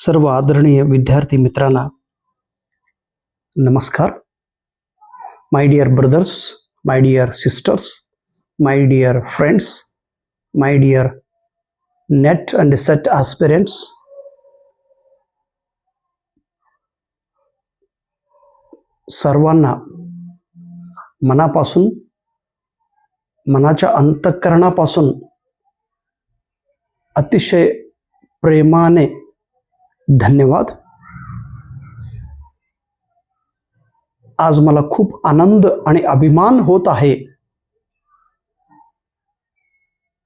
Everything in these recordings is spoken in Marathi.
सर्व आदरणीय विद्यार्थी मित्रांना नमस्कार. My dear brothers, my dear sisters, my dear friends, my dear NET and SET aspirants, सर्वांना मनापासून, मनाच्या अंतःकरणापासून अतिशय प्रेमाने धन्यवाद. आज मला खूप आनंद आणि अभिमान होत आहे.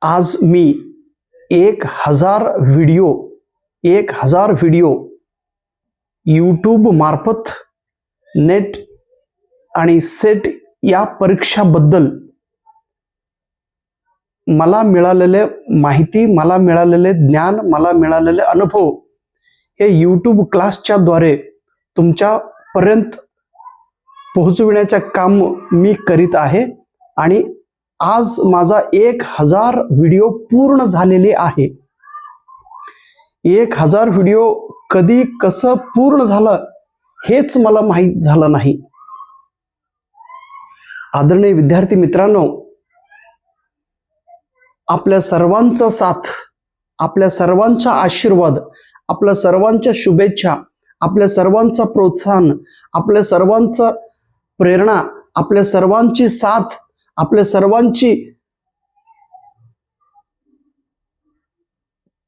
आज मी 1000 व्हिडिओ यूट्यूब मार्फत नेट आणि सेट या परीक्षाबद्दल मला मिळालेले माहिती, मला मिळालेले ज्ञान, मला मिळालेले अनुभव हे यूट्यूब क्लासच्या द्वारे तुमच्यापर्यंत पोहोचविण्याचे काम मी करीत आहे. आणि आज माझा 1000 व्हिडिओ पूर्ण झालेले आहे. 1000 व्हिडिओ कधी कसं पूर्ण झालं हेच मला माहीत झालं नाही. आदरणीय विद्यार्थी मित्रांनो, आपल्या सर्वांचा साथ, आपल्या सर्वांचा आशीर्वाद, आपल्या सर्वांच्या शुभेच्छा, आपल्या सर्वांचा प्रोत्साहन, आपल्या सर्वांचा प्रेरणा, आपल्या सर्वांची साथ, आपल्या सर्वांची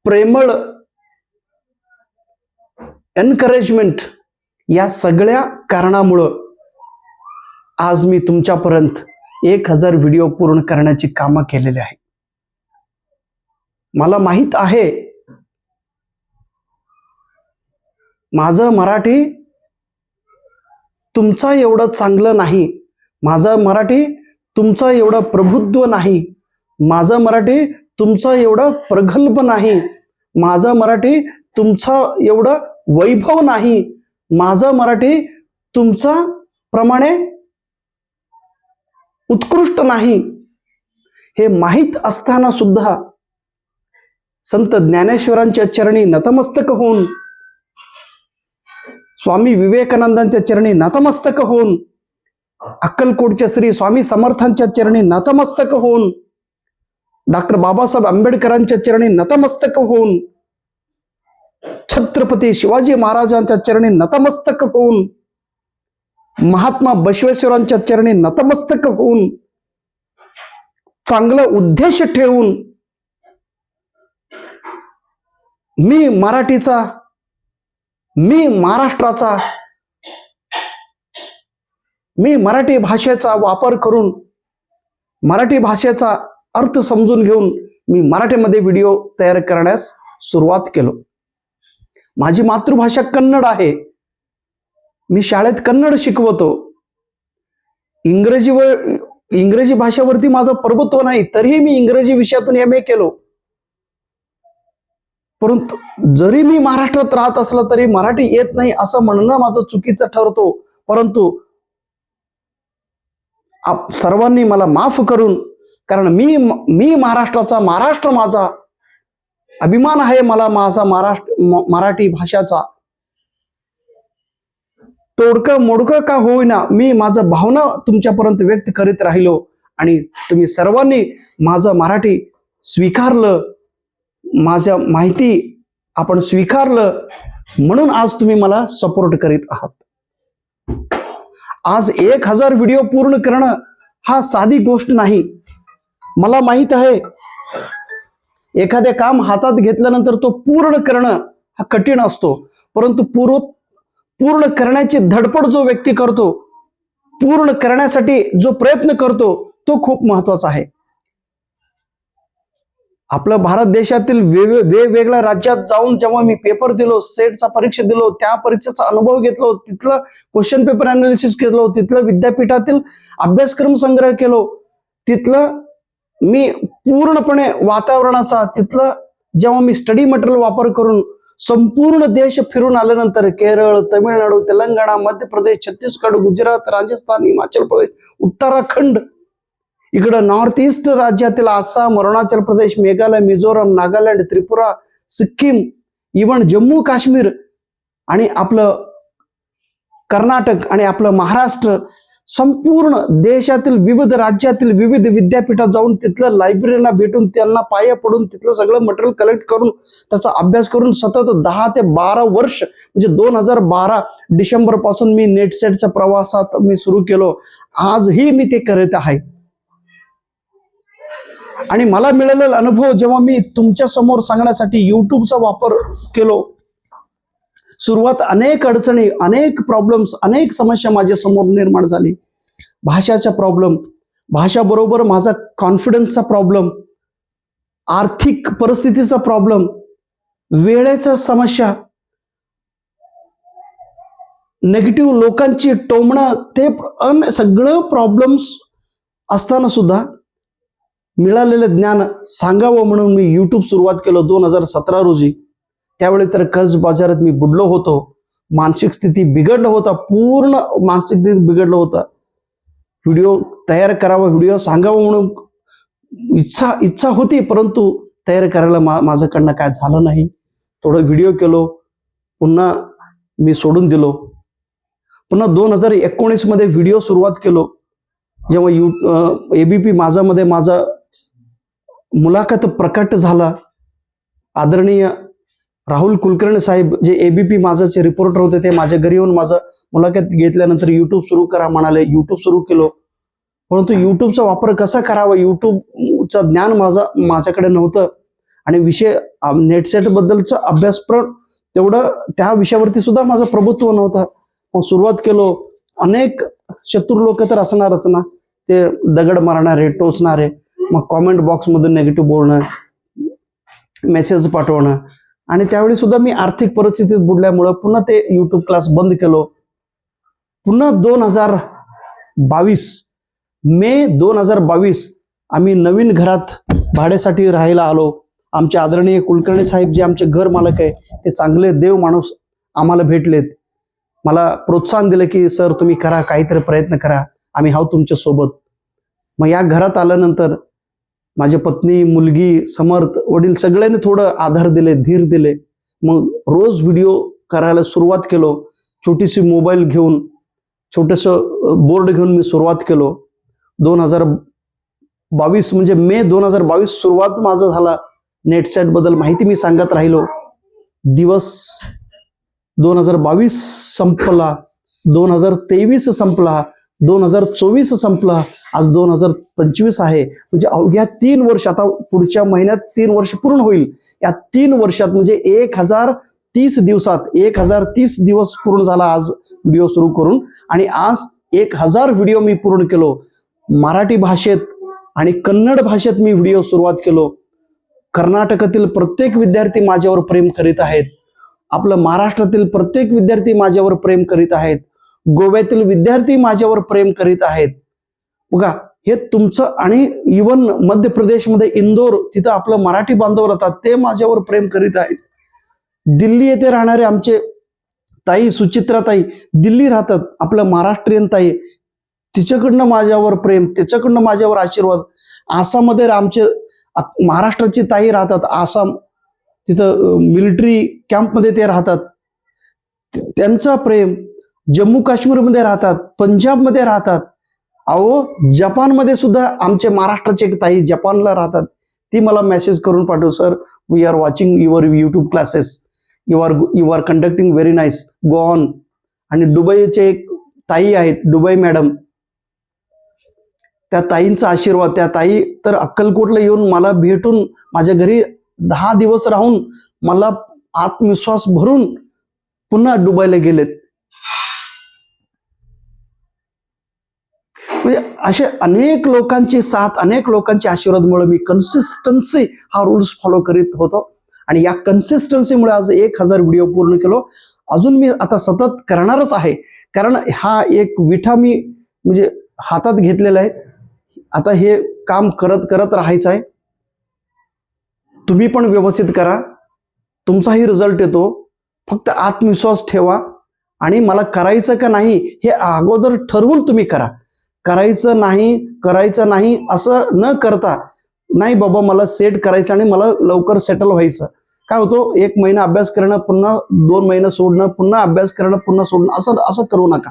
प्रेमळ एनकरेजमेंट, या सगळ्या कारणामुळे आज मी तुमच्यापर्यंत 1000 व्हिडिओ पूर्ण करण्याची कामं केलेली आहे. मला माहित आहे माझं मराठी तुमचा एवढं चांगलं नाही, माझं मराठी तुमचा एवढं प्रबुद्ध नाही, माझं मराठी तुमचा एवढं प्रगल्भ नाही, माझं मराठी तुमचा एवढं वैभव नाही, माझं मराठी तुमचा प्रमाणे उत्कृष्ट नाही. हे माहित असताना सुद्धा संत ज्ञानेश्वरांच्या चरणी नतमस्तक होऊन, स्वामी विवेकानंदांच्या चरणी नतमस्तक होऊन, अक्कलकोटच्या श्री स्वामी समर्थांच्या चरणी नतमस्तक होऊन, डॉक्टर बाबासाहेब आंबेडकरांच्या चरणी नतमस्तक होऊन, छत्रपती शिवाजी महाराजांच्या चरणी नतमस्तक होऊन, महात्मा बसवेश्वरांच्या चरणी नतमस्तक होऊन, चांगला उद्देश ठेवून मी मराठीचा, मी महाराष्ट्राचा, मी मराठी भाषेचा वापर करून, मराठी भाषेचा अर्थ समजून घेऊन मी मराठीमध्ये व्हिडिओ तयार करण्यास सुरुवात केलो. माझी मातृभाषा कन्नड आहे. मी शाळेत कन्नड शिकवतो. इंग्रजी भाषेवरती माझं प्रभुत्व नाही, तरीही मी इंग्रजी विषयातून MA केलो. परंतु जरी मी महाराष्ट्रात राहत असलं तरी मराठी येत नाही असं म्हणणं माझं चुकीचं ठरतो. परंतु सर्वांनी मला माफ करून, कारण मी महाराष्ट्राचा, महाराष्ट्र माझा, अभिमान आहे मला माझा मराठी भाषाचा. तोडकं मोडकं का होईना मी माझं भावना तुमच्यापर्यंत व्यक्त करीत राहिलो. आणि तुम्ही सर्वांनी माझं मराठी स्वीकारलं, माझ्या माहिती आपण स्वीकारलं, म्हणून आज तुम्ही मला सपोर्ट करीत आहात. आज 1000 व्हिडिओ पूर्ण करणं हा साधी गोष्ट नाही. मला माहित आहे एखादे काम हातात घेतल्यानंतर तो पूर्ण करणं हा कठीण असतो. परंतु पूर्ण करण्याची धडपड जो व्यक्ती करतो, पूर्ण करण्यासाठी जो प्रयत्न करतो, तो खूप महत्वाचा आहे. आपल्या भारत देशातील वेगवेगळ्या राज्यात जाऊन जेव्हा मी पेपर दिलो, सेटचा परीक्षा दिलो, त्या परीक्षेचा अनुभव घेतलो, तिथलं क्वेश्चन पेपर अनालिसिस केलो, तिथलं विद्यापीठातील अभ्यासक्रम संग्रह केलो, तिथलं मी पूर्णपणे वातावरणाचा, तिथलं जेव्हा मी स्टडी मटेरियल वापर करून संपूर्ण देश फिरून आल्यानंतर केरळ, तमिळनाडू, तेलंगणा, मध्य प्रदेश, छत्तीसगड, गुजरात, राजस्थान, हिमाचल प्रदेश, उत्तराखंड, इकडं नॉर्थ ईस्ट राज्यातील आसाम, अरुणाचल प्रदेश, मेघालय, मिझोराम, नागालँड, त्रिपुरा, सिक्कीम इव्हन जम्मू काश्मीर आणि आपलं कर्नाटक आणि आपलं महाराष्ट्र, संपूर्ण देशातील विविध राज्यातील विविध विद्यापीठात जाऊन तिथलं लायब्ररीला भेटून त्यांना पाया पडून तिथलं सगळं मटेरियल कलेक्ट करून त्याचा अभ्यास करून सतत 10 ते 12 वर्ष म्हणजे 2012 डिसेंबर पासून मी नेट सेटच्या प्रवासात मी सुरू केलो. आजही मी ते करत आहे. आणि मला मिळालेला अनुभव जेव्हा मी तुमच्या समोर सांगण्यासाठी युट्यूबचा वापर केलो, सुरुवात अनेक अडचणी, अनेक प्रॉब्लेम्स, अनेक समस्या माझ्या समोर निर्माण झाली. भाषाचा प्रॉब्लेम, भाषाबरोबर माझा कॉन्फिडन्सचा प्रॉब्लेम, आर्थिक परिस्थितीचा प्रॉब्लेम, वेळेचा समस्या, नेगेटिव्ह लोकांची टोमणं, ते सगळं प्रॉब्लेम्स असताना सुद्धा मिळालेलं ज्ञान सांगावं म्हणून मी युट्यूब सुरुवात केलं 2017 रोजी. त्यावेळी तर कर्ज बाजारात मी बुडलो होतो, मानसिक स्थिती बिघडलं होता, पूर्ण मानसिक स्थिती बिघडलं होतं. व्हिडिओ तयार करावा, व्हिडिओ सांगावं म्हणून इच्छा होती, परंतु तयार करायला माझ्याकडनं काय झालं नाही. थोडं व्हिडिओ केलो, पुन्हा मी सोडून दिलो. पुन्हा 2019 मध्ये व्हिडिओ सुरुवात केलो, जेव्हा एबीपी माझामध्ये माझा मुलाखत प्रकट झाला. आदरणीय राहुल कुलकर्णी साहेब, जे एबीपी माझाचे रिपोर्टर होते, ते माझ्या घरी येऊन माझं मुलाखत घेतल्यानंतर युट्यूब सुरू करा म्हणाले. युट्यूब सुरू केलो, परंतु युट्यूबचा वापर कसा करावा, युट्यूबचं ज्ञान माझ्याकडे नव्हतं. आणि विषय नेटसेट बद्दलचा अभ्यासक्रम तेवढं त्या विषयावरती सुद्धा माझं प्रभुत्व नव्हतं. मग सुरुवात केलो. अनेक चतुर लोक तर असणारच ना, ते दगड मारणारे, टोचणारे, मग कॉमेंट बॉक्समधून नेगेटिव्ह बोलणं, मेसेज पाठवणं. आणि त्यावेळी सुद्धा मी आर्थिक परिस्थितीत बुडल्यामुळं पुन्हा ते युट्यूब क्लास बंद केलो. पुन्हा 2022 मे 2022 आम्ही नवीन घरात भाड्यासाठी राहायला आलो. आमचे आदरणीय कुलकर्णी साहेब, जे आमचे घर मालक आहे, ते चांगले देव माणूस आम्हाला भेटलेत. मला प्रोत्साहन दिलं की सर तुम्ही करा, काहीतरी प्रयत्न करा, आम्ही आहोत तुमच्या सोबत. मग या घरात आल्यानंतर माझी पत्नी, मुलगी, समर्थ, वडील सगळ्यांनी थोडं आधार दिले, धीर दिले. मग रोज व्हिडिओ करायला सुरुवात केलो. छोटीशी मोबाईल घेऊन, छोटंसं बोर्ड घेऊन मी सुरुवात केलो. 2022 म्हणजे मे 2022 सुरुवात माझं झाला. नेटसेट बद्दल माहिती मी सांगत राहिलो. दिवस 2022 संपला, 2023 संपला, 2024 संपला, आज 2025 आहे. म्हणजे अवघ्या 3 वर्ष, आता पुढच्या महिन्यात 3 वर्ष पूर्ण होईल. या 3 वर्षात म्हणजे 1030 दिवसात 1030 दिवस पूर्ण झाला आज व्हिडिओ सुरू करून. आणि आज 1000 व्हिडिओ मी पूर्ण केलो. मराठी भाषेत आणि कन्नड भाषेत मी व्हिडिओ सुरुवात केलो. कर्नाटकातील प्रत्येक विद्यार्थी माझ्यावर प्रेम करीत आहेत. आपलं महाराष्ट्रातील प्रत्येक विद्यार्थी माझ्यावर प्रेम करीत आहेत. गोव्यातील विद्यार्थी माझ्यावर प्रेम करीत आहेत. बघा, हे तुमचं, आणि इवन मध्य प्रदेशमध्ये इंदोर, तिथं आपलं मराठी बांधव राहतात, ते माझ्यावर प्रेम करीत आहेत. दिल्ली येथे राहणारे आमचे ताई, सुचित्रा ताई, दिल्ली राहतात, आपलं महाराष्ट्रीयन ताई, तिच्याकडनं माझ्यावर प्रेम, त्याच्याकडनं माझ्यावर आशीर्वाद. आसाममध्ये आमचे महाराष्ट्राची ताई राहतात, आसाम, तिथं मिलिटरी कॅम्पमध्ये ते राहतात, त्यांचा प्रेम. जम्मू काश्मीरमध्ये राहतात, पंजाबमध्ये राहतात. अहो, जपानमध्ये सुद्धा आमचे महाराष्ट्राचे एक ताई जपानला राहतात, ती मला मेसेज करून पाठव, sir we are watching your YouTube classes, you are conducting very nice, go on. आणि दुबईचे एक ताई आहेत, दुबई मॅडम, त्या ताईंचा आशीर्वाद. त्या ताई तर अक्कलकोटला येऊन मला भेटून माझ्या घरी 10 दिवस राहून मला आत्मविश्वास भरून पुन्हा दुबईला गेलेत. म्हणजे असे अनेक लोकांची साथ, अनेक लोकांची आशीर्वादमुळे मी कन्सिस्टन्सी हा रूल्स फॉलो करीत होतो. आणि या कन्सिस्टन्सीमुळे आज 1000 व्हिडिओ पूर्ण केलो. अजून मी आता सतत करणारच आहे, कारण हा एक विठा मी म्हणजे हातात घेतलेला आहे. आता हे काम करत करत राहायचं आहे. तुम्ही पण व्यवस्थित करा, तुमचाही रिझल्ट येतो. फक्त आत्मविश्वास ठेवा आणि मला करायचं का नाही हे अगोदर ठरवून तुम्ही करा. करायचं नाही असं न करता, नाही बाबा मला सेट करायचं आणि मला लवकर सेटल व्हायचं, काय होतो, 1 महिना अभ्यास करणं, पुन्हा 2 महिने सोडणं, पुन्हा अभ्यास करणं, पुन्हा सोडणं, असं असं करू नका.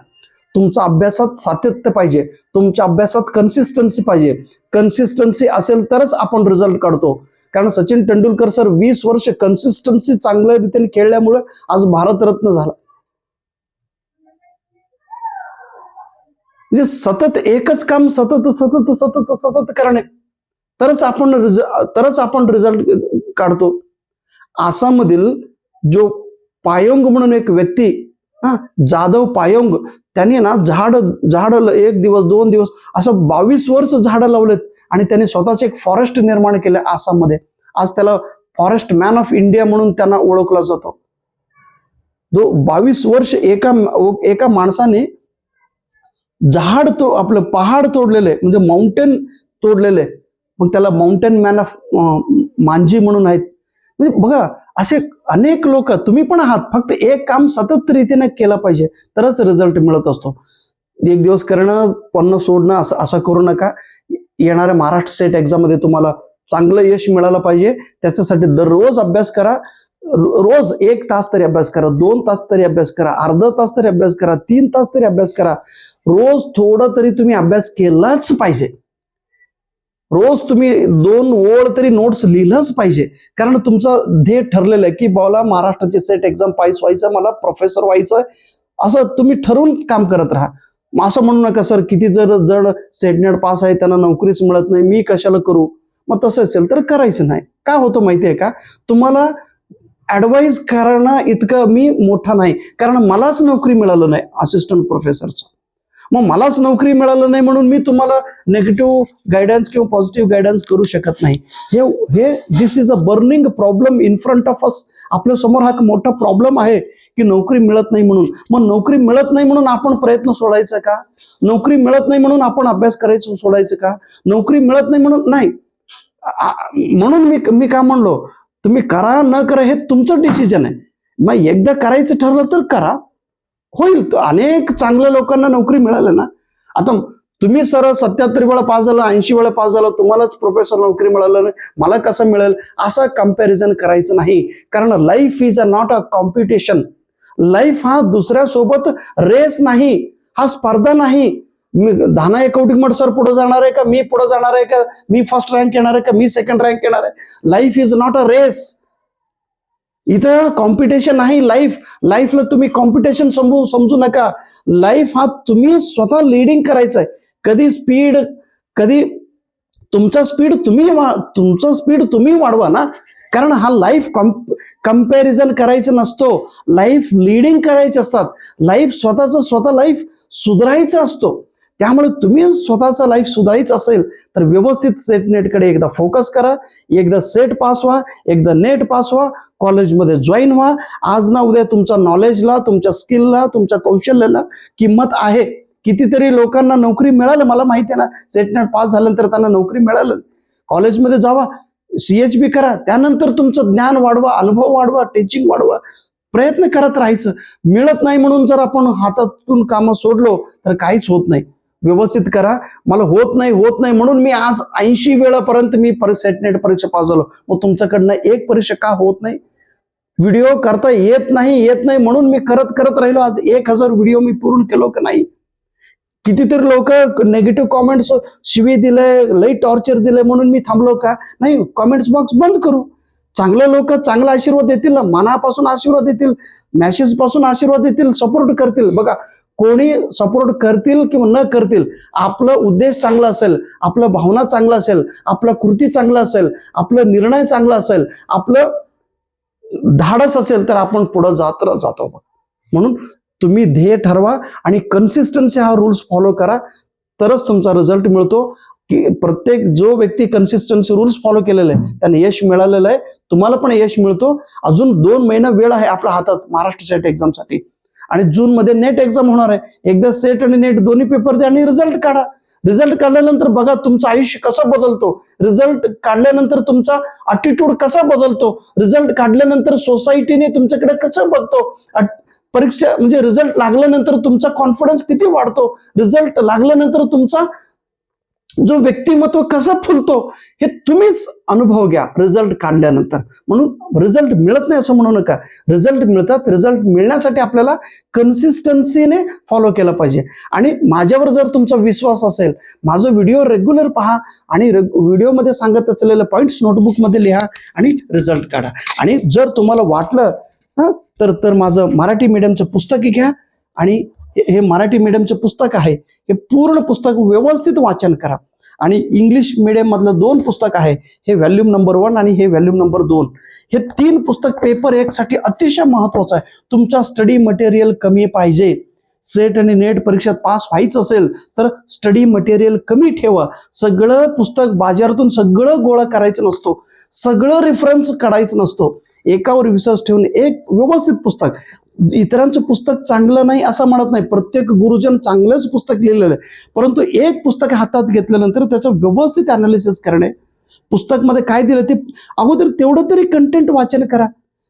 तुमच्या अभ्यासात सातत्य पाहिजे, तुमच्या अभ्यासात कन्सिस्टन्सी पाहिजे. कन्सिस्टन्सी असेल तरच आपण रिझल्ट काढतो. कारण सचिन तेंडुलकर सर 20 वर्ष कन्सिस्टन्सी चांगल्या रीतीने खेळल्यामुळे आज भारतरत्न झाला. म्हणजे सतत एकच काम सतत सतत सतत सतत करणे, तरच आपण रिझल्ट काढतो. आसाममधील जो पायोंग म्हणून एक व्यक्ती, जाधव पायोंग, त्यांनी ना झाड 1 दिवस 2 दिवस असं 22 वर्ष झाडं लावलेत आणि त्यांनी स्वतःच एक फॉरेस्ट निर्माण केलं आसाममध्ये. आज त्याला फॉरेस्ट मॅन ऑफ इंडिया म्हणून त्यांना ओळखला जातो. 22 वर्ष एका माणसाने आपलं पहाड तोडलेले, म्हणजे माउंटेन तोडलेले, मग त्याला माउंटेन मॅन ऑफ मांझी म्हणून आहेत. म्हणजे बघा, असे अनेक लोक तुम्ही पण आहात. फक्त एक काम सतत रीतीने केलं पाहिजे, तरच रिझल्ट मिळत असतो. 1 दिवस करणं, पुन्हा सोडणं, असं करू नका. येणाऱ्या महाराष्ट्र स्टेट एक्झाम मध्ये तुम्हाला चांगलं यश मिळालं पाहिजे. त्याच्यासाठी दररोज अभ्यास करा. रोज 1 तास तरी अभ्यास करा, 2 तास तरी अभ्यास करा, अर्धा तास तरी अभ्यास करा, 3 तास तरी अभ्यास करा. रोज थोडं तरी तुम्ही अभ्यास केलाच पाहिजे. रोज तुम्ही 2 ओळ तरी नोट्स लिहिलंच पाहिजे. कारण तुमचं ध्येय ठरलेलं आहे की मला महाराष्ट्राची सेट एक्झाम पास व्हायचं, मला प्रोफेसर व्हायचं, असं तुम्ही ठरवून काम करत राहा. असं म्हणू नका सर किती जण सेट नेट पास आहे त्यांना नोकरीच मिळत नाही, मी कशाला करू. मग तसं असेल तर करायचं नाही. काय होतं माहितीये का, तुम्हाला ऍडवाइस करणं इतकं मी मोठा नाही, कारण मलाच नोकरी मिळालं नाही असिस्टंट प्रोफेसरचं. मग मलाच नोकरी मिळालं नाही म्हणून मी तुम्हाला नेगेटिव्ह गायडन्स किंवा पॉझिटिव्ह गायडन्स करू शकत नाही. हे this is a burning problem in front of us. आपल्या समोर हा मोठा प्रॉब्लेम आहे की नोकरी मिळत नाही म्हणून. मग नोकरी मिळत नाही म्हणून आपण प्रयत्न सोडायचा का? नोकरी मिळत नाही म्हणून आपण अभ्यास करायचं सोडायचं का? नोकरी मिळत नाही म्हणून नाही. म्हणून मी काय म्हणलो, तुम्ही करा न करा हे तुमचं डिसिजन आहे. मग एकदा करायचं ठरलं तर करा, होईल. अनेक चांगल्या लोकांना नोकरी मिळाली ना. आता तुम्ही सर 77 वेळा पास झाला, 80 वेळा पास झाला, तुम्हालाच प्रोफेसर नोकरी मिळालं नाही, मला कसं मिळेल असं कंपॅरिझन करायचं नाही. कारण life is a not a competition. Life हा दुसऱ्यासोबत रेस नाही, हा स्पर्धा नाही. मी धाना कौटिकमठ सर पुढे जाणार आहे का, मी पुढे जाणार आहे का, मी फर्स्ट रँक येणार आहे का, मी सेकंड रँक येणार आहे. Life is not a race. इथं कॉम्पिटिशन नाही. लाईफला तुम्ही कॉम्पिटिशन समजू नका. लाईफ हा तुम्ही स्वतः लिडिंग करायचं आहे. कधी तुमचा स्पीड तुम्ही वाढवा ना. कारण हा लाईफ कंपॅरिझन करायचं नसतो, लाईफ लिडिंग करायचे असतात. लाईफ स्वतः लाईफ सुधारायचं असतो. त्यामुळे तुम्ही स्वतःचा लाईफ सुधारायचं असेल तर व्यवस्थित सेट नेटकडे एकदा फोकस करा. एकदा सेट पास व्हा, एकदा नेट पास व्हा, कॉलेजमध्ये जॉईन व्हा. आज ना उद्या तुमच्या नॉलेजला, तुमच्या स्किलला, तुमच्या कौशल्याला किंमत आहे. कितीतरी लोकांना नोकरी मिळाली, मला माहिती आहे ना. सेट नेट पास झाल्यानंतर त्यांना नोकरी मिळाली. कॉलेजमध्ये जावा, CHB करा, त्यानंतर तुमचं ज्ञान वाढवा, अनुभव वाढवा, टीचिंग वाढवा. प्रयत्न करत राहायचं. मिळत नाही म्हणून जर आपण हातातून कामं सोडलो तर काहीच होत नाही. व्यवस्थित करा. मला होत नाही म्हणून मी आज 80 वेळापर्यंत मी सेट नेट परीक्षा पास झालो. मग तुमच्याकडनं एक परीक्षा का होत नाही? व्हिडिओ करता येत नाही म्हणून मी करत राहिलो. आज 1000 व्हिडिओ मी पूर्ण केलो का नाही? कितीतरी लोक नेगेटिव्ह कॉमेंट्स, शिवी दिले, लई टॉर्चर दिले म्हणून मी थांबलो का नाही? कॉमेंट्स बॉक्स बंद करू. चांगले लोक चांगला आशीर्वाद देतील, मनापासून आशीर्वाद देतील, मेसेज पासून आशीर्वाद देतील, सपोर्ट करतील. बघा, कोणी सपोर्ट करतील किंवा न करतील, आपला उद्देश चांगला असेल, आपल्या भावना चांगला असेल, आपला कृती चांगला असेल, आपला निर्णय चांगला असेल, आपलं धाडस असेल तर आपण पुढे जातो. म्हणून तुम्ही ध्येय ठरवा आणि कन्सिस्टन्सी हा रूल्स फॉलो करा, तरच तुमचा रिझल्ट मिळतो. की प्रत्येक जो व्यक्ती कन्सिस्टन्सी रूल्स फॉलो केलेले आहे त्याने यश मिळालेलं आहे. तुम्हाला पण यश मिळतो. अजून 2 महिना वेळ आहे आपल्या हातात महाराष्ट्र सेट एक्झामसाठी. आणि जून मध्ये नेट एक्झाम होणार आहे. एकदा सेट आणि नेट दोन्ही पेपर द्या आणि रिझल्ट काढा. रिझल्ट काढल्यानंतर बघा तुमचं आयुष्य कसं बदलतो. रिझल्ट काढल्यानंतर तुमचा अटिट्यूड कसा बदलतो. रिझल्ट काढल्यानंतर सोसायटीने तुमच्याकडे कसं बघतो. परीक्षा म्हणजे रिझल्ट लागल्यानंतर तुमचा कॉन्फिडन्स किती वाढतो. रिझल्ट लागल्यानंतर तुमचा जो व्यक्तिमत्व कसं फुलतो हे तुम्हीच अनुभव घ्या रिझल्ट काढल्यानंतर. म्हणून रिझल्ट मिळत नाही असं म्हणू नका, रिझल्ट मिळतात. रिझल्ट मिळण्यासाठी आपल्याला कन्सिस्टन्सीने फॉलो केलं पाहिजे. आणि माझ्यावर जर तुमचा विश्वास असेल, माझं व्हिडिओ रेग्युलर पहा आणि व्हिडिओमध्ये सांगत असलेले पॉइंट्स नोटबुकमध्ये लिहा आणि रिझल्ट काढा. आणि जर तुम्हाला वाटलं तर माझं मराठी मीडियमचं पुस्तक घ्या आणि हे मराठी मीडियमचं पुस्तक आहे, हे पूर्ण पुस्तक व्यवस्थित वाचन करा. आणि इंग्लिश मीडियम मधलं 2 पुस्तक आहे, हे व्हॅल्यूम नंबर 1 आणि हे व्हॅल्यूम नंबर 2. हे 3 पुस्तक पेपर 1 साठी अतिशय महत्वाचं आहे. तुमचा स्टडी मटेरियल कमी पाहिजे. सेट आणि नेट परीक्षेत पास व्हायचं असेल तर स्टडी मटेरियल कमी ठेवा. सगळं पुस्तक बाजारातून सगळं गोळा करायचं नसतो, सगळं रेफरन्स काढायचं नसतो. एकावर विश्वास ठेवून एक व्यवस्थित पुस्तक. इतरांचं पुस्तक चांगलं नाही असं म्हणत नाही, प्रत्येक गुरुजन चांगलंच पुस्तक लिहिलेलं आहे, परंतु एक पुस्तक हातात घेतल्यानंतर त्याचं व्यवस्थित अनालिसिस करणे. पुस्तकमध्ये काय दिलं ते अगोदर तेवढं तरी कंटेंट वाचन करा.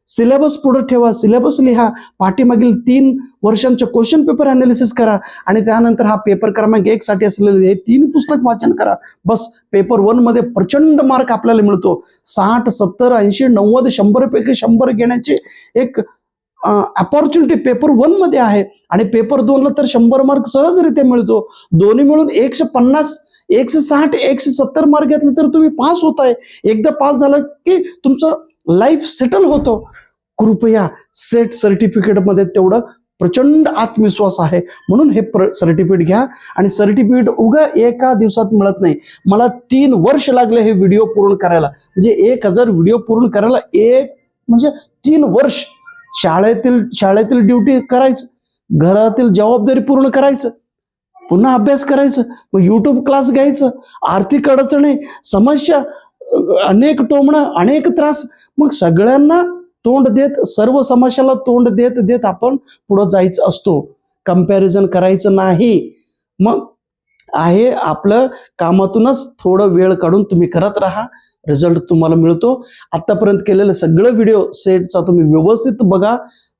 सिलेबस पुढे ठेवा, सिलेबस लिहा, पाठीमागील 3 वर्षांचे क्वेश्चन पेपर अनालिसिस करा आणि त्यानंतर हा पेपर क्रमांक 1 साठी असलेले हे 3 पुस्तक वाचन करा. बस पेपर 1 मध्ये प्रचंड मार्क आपल्याला मिळतो. 60, 70, 80, 90, 100 पैकी 100 घेण्याचे एक अपॉर्च्युनिटी पेपर 1 मध्ये आहे. आणि पेपर 2 ला तर 100 मार्क सहजरित्या मिळतो. दोन्ही मिळून 150, 160, 170 मार्क घेतले तर तुम्ही पास होताय. एकदा पास झालं की तुमचं लाईफ सेटल होतो. कृपया सेट सर्टिफिकेट मध्ये तेवढं प्रचंड आत्मविश्वास आहे, म्हणून हे सर्टिफिकेट घ्या. आणि सर्टिफिकेट उगा एका दिवसात मिळत नाही. मला 3 वर्ष लागले हे व्हिडिओ पूर्ण करायला. म्हणजे 1000 व्हिडिओ पूर्ण करायला म्हणजे 3 वर्ष. शाळेतील ड्युटी करायचं, घरातील जबाबदारी पूर्ण करायचं, पुन्हा अभ्यास करायचं, मग युट्यूब क्लास घ्यायचं, आर्थिक अडचणी, समस्या, अनेक टोमणं, अनेक त्रास. मग सगळ्यांना तोंड देत, सर्व समस्याला तोंड देत देत आपण पुढे जायचं असतो. कंपॅरिझन करायचं नाही. मग आहे आपलं कामातूनच थोडं वेळ काढून तुम्ही करत राहा, रिझल्ट तुम्हाला मिळतो. आतापर्यंत केलेलं सगळं व्हिडिओ सेटचा तुम्ही व्यवस्थित बघा,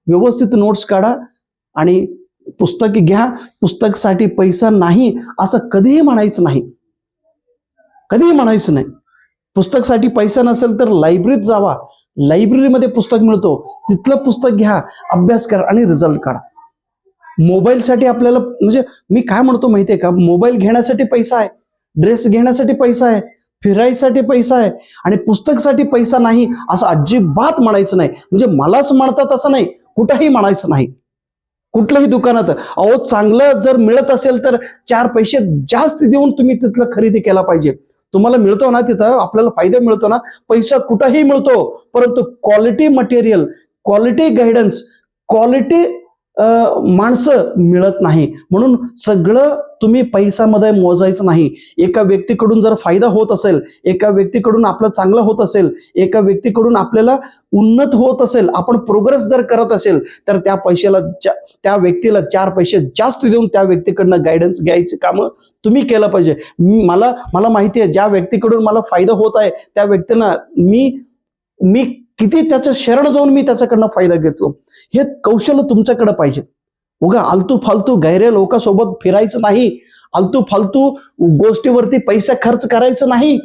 व्यवस्थित नोट्स काढा आणि पुस्तक घ्या. पुस्तकसाठी पैसा नाही असं कधीही म्हणायचं नाही, कधीही म्हणायचं नाही. पुस्तकसाठी पैसा नसेल तर लायब्ररीत जावा, लायब्ररीमध्ये पुस्तक मिळतो, तिथलं पुस्तक घ्या, अभ्यास करा आणि रिझल्ट काढा. मोबाईलसाठी आपल्याला म्हणजे मी काय म्हणतो माहितीये का, मोबाईल घेण्यासाठी पैसा आहे, ड्रेस घेण्यासाठी पैसा आहे, फिरायसाठी पैसा आहे आणि पुस्तकसाठी पैसा नाही असं अजिबात म्हणायचं नाही. म्हणजे मलाच म्हणतात असं नाही, कुठेही म्हणायचं नाही, कुठल्याही दुकानात. अहो चांगलं जर मिळत असेल तर 4 पैसे जास्त देऊन तुम्ही तिथलं खरेदी केला पाहिजे. तुम्हाला मिळतो ना, तिथं आपल्याला फायदा मिळतो ना, पैसा कुठेही मिळतो, परंतु quality material, quality guidance, quality माणसं मिळत नाही. म्हणून सगळं तुम्ही पैशामध्ये मोजायचं नाही. एका व्यक्तीकडून जर फायदा होत असेल, एका व्यक्तीकडून आपलं चांगलं होत असेल, एका व्यक्तीकडून आपल्याला उन्नत होत असेल, आपण प्रोग्रेस जर करत असेल तर त्या पैशाला त्या व्यक्तीला 4 पैसे जास्त देऊन त्या व्यक्तीकडनं गायडन्स घ्यायचं काम तुम्ही केलं पाहिजे. मला माहिती आहे ज्या व्यक्तीकडून मला फायदा होत आहे त्या व्यक्तींना मी किती त्याचं शरण जाऊन मी त्याच्याकडनं फायदा घेतलो. हे कौशल्य तुमच्याकडे पाहिजे. उगा आलतू फालतू गैरे लोकांसोबत फिरायचं नाही, आलतू फालतू गोष्टीवरती पैसा खर्च करायचं नाही,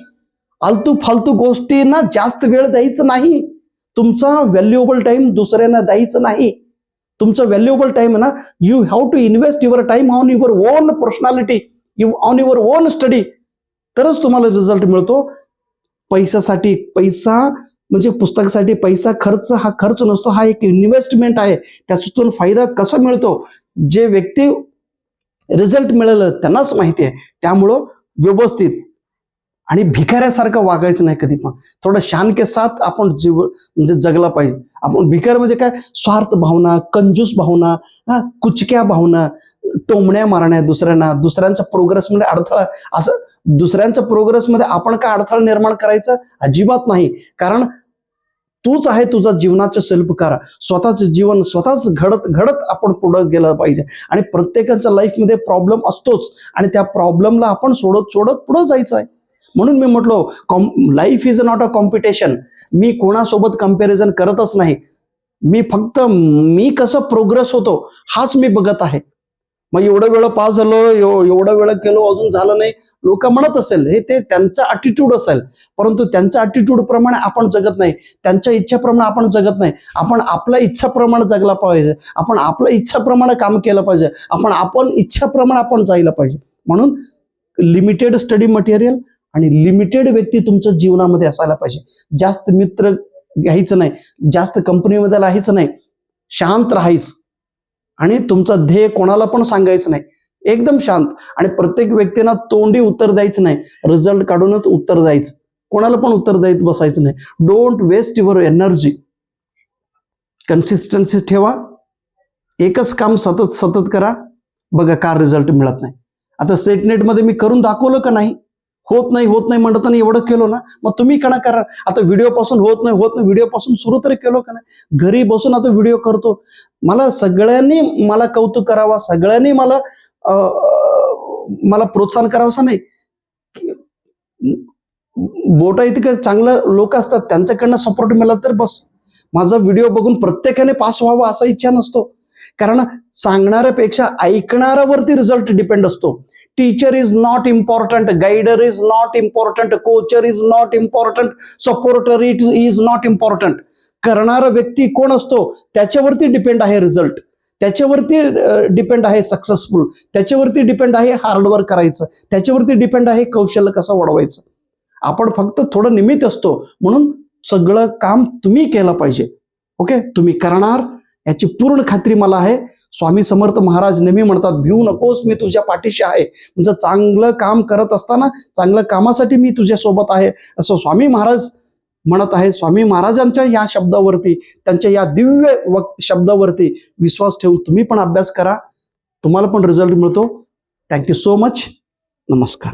आलतू फालतू गोष्टींना जास्त वेळ द्यायचं नाही. तुमचा व्हॅल्युएबल टाइम दुसऱ्यांना द्यायचं नाही. तुमचा व्हॅल्युएबल टाइम ना, you have to invest your time on your own personality, on your own study, तरच तुम्हाला रिझल्ट मिळतो. पैशासाठी पैसा म्हणजे पुस्तकासाठी पैसा खर्च हा खर्च नसतो, हा एक इन्व्हेस्टमेंट आहे. त्याच्यातून फायदा कसा मिळतो जे व्यक्ती रिझल्ट मिळालं त्यांनाच माहिती आहे. त्यामुळं व्यवस्थित आणि भिकाऱ्यासारखं वागायचं नाही कधी पण. थोडं शान के साथ आपण म्हणजे जगला पाहिजे. आपण भिकार म्हणजे काय, स्वार्थ भावना, कंजूस भावना, कुचक्या भावना, टोमण्या मारण्या दुसऱ्यांच्या प्रोग्रेसमध्ये अडथळा, असं दुसऱ्यांच्या प्रोग्रेसमध्ये आपण काय अडथळा निर्माण करायचा अजिबात नाही. कारण तूच आहे तुझा जीवनाचा शिल्पकार. स्वतःचं जीवन स्वतःच घडत आपण पुढे गेलं पाहिजे. आणि प्रत्येकाच्या लाईफमध्ये प्रॉब्लेम असतोच आणि त्या प्रॉब्लेमला आपण सोडत पुढे जायचं आहे. म्हणून मी म्हटलो life is not a competition. मी कोणासोबत कंपॅरिझन करतच नाही. मी फक्त मी कसं प्रोग्रेस होतो हाच मी बघत आहे. मग एवढं वेळ पास झालो, एवढं वेळ केलो, अजून झालं नाही, लोक म्हणत असेल, हे ते त्यांचा अटिट्यूड असेल. परंतु त्यांच्या अटिट्यूड प्रमाणे आपण जगत नाही, त्यांच्या इच्छेप्रमाणे आपण जगत नाही. आपण आपल्या इच्छाप्रमाणे जगला पाहिजे, आपण आपल्या इच्छाप्रमाणे काम केलं पाहिजे, आपण इच्छाप्रमाणे आपण जायला पाहिजे. म्हणून लिमिटेड स्टडी मटेरियल आणि लिमिटेड व्यक्ती तुमच्या जीवनामध्ये असायला पाहिजे. जास्त मित्र घ्यायचं नाही, जास्त कंपनीमध्ये राहायचं नाही, शांत राहायचं आणि तुमचं ध्येय कोणाला पण सांगायचं नाही, एकदम शांत. आणि प्रत्येक व्यक्तींना तोंडी उत्तर द्यायचं नाही, रिझल्ट काढूनच उत्तर द्यायचं, कोणाला पण उत्तर देत बसायचं नाही. Don't waste your energy. Consistency ठेवा, एकच काम सतत सतत करा, बघा का रिझल्ट मिळत नाही. आता सेटनेटमध्ये मी करून दाखवलं का नाही, होत नाही म्हणताना एवढं केलो ना, मग तुम्ही कणा करा. आता व्हिडिओ पासून होत नाही व्हिडिओ पासून सुरू तरी केलो का नाही, घरी बसून आता व्हिडिओ करतो. मला सगळ्यांनी मला कौतुक करावा, सगळ्यांनी मला प्रोत्साहन करावं असं नाही. बोटा इतकं चांगलं लोक असतात, त्यांच्याकडनं सपोर्ट मिळाला तर बस. माझा व्हिडिओ बघून प्रत्येकाने पास व्हावा असा इच्छा नसतो, कारण सांगणाऱ्यापेक्षा ऐकणाऱ्यावरती रिझल्ट डिपेंड असतो. Teacher is not important, guider is not important, coacher is not important, supporter is not important. करणारा व्यक्ती कोण असतो त्याच्यावरती डिपेंड आहे रिझल्ट, त्याच्यावरती डिपेंड आहे सक्सेसफुल, त्याच्यावरती डिपेंड आहे हार्डवर्क करायचं, त्याच्यावरती डिपेंड आहे कौशल्य कसं वाढवायचं. आपण फक्त थोडं निमित्त असतो, म्हणून सगळं काम तुम्ही केलं पाहिजे. ओके, तुम्ही करणार याची पूर्ण खात्री मला आहे. स्वामी समर्थ महाराज नेहमी म्हणतात, भिवू नकोस, मी तुझ्या पाठीशी आहे. म्हणजे चांगलं काम करत असताना चांगलं कामासाठी मी तुझ्या सोबत आहे, असं स्वामी महाराज म्हणत आहे. स्वामी महाराजांच्या या शब्दावरती, त्यांच्या या दिव्य शब्दावरती विश्वास ठेवून तुम्ही पण अभ्यास करा, तुम्हाला पण रिझल्ट मिळतो. Thank you so much. नमस्कार.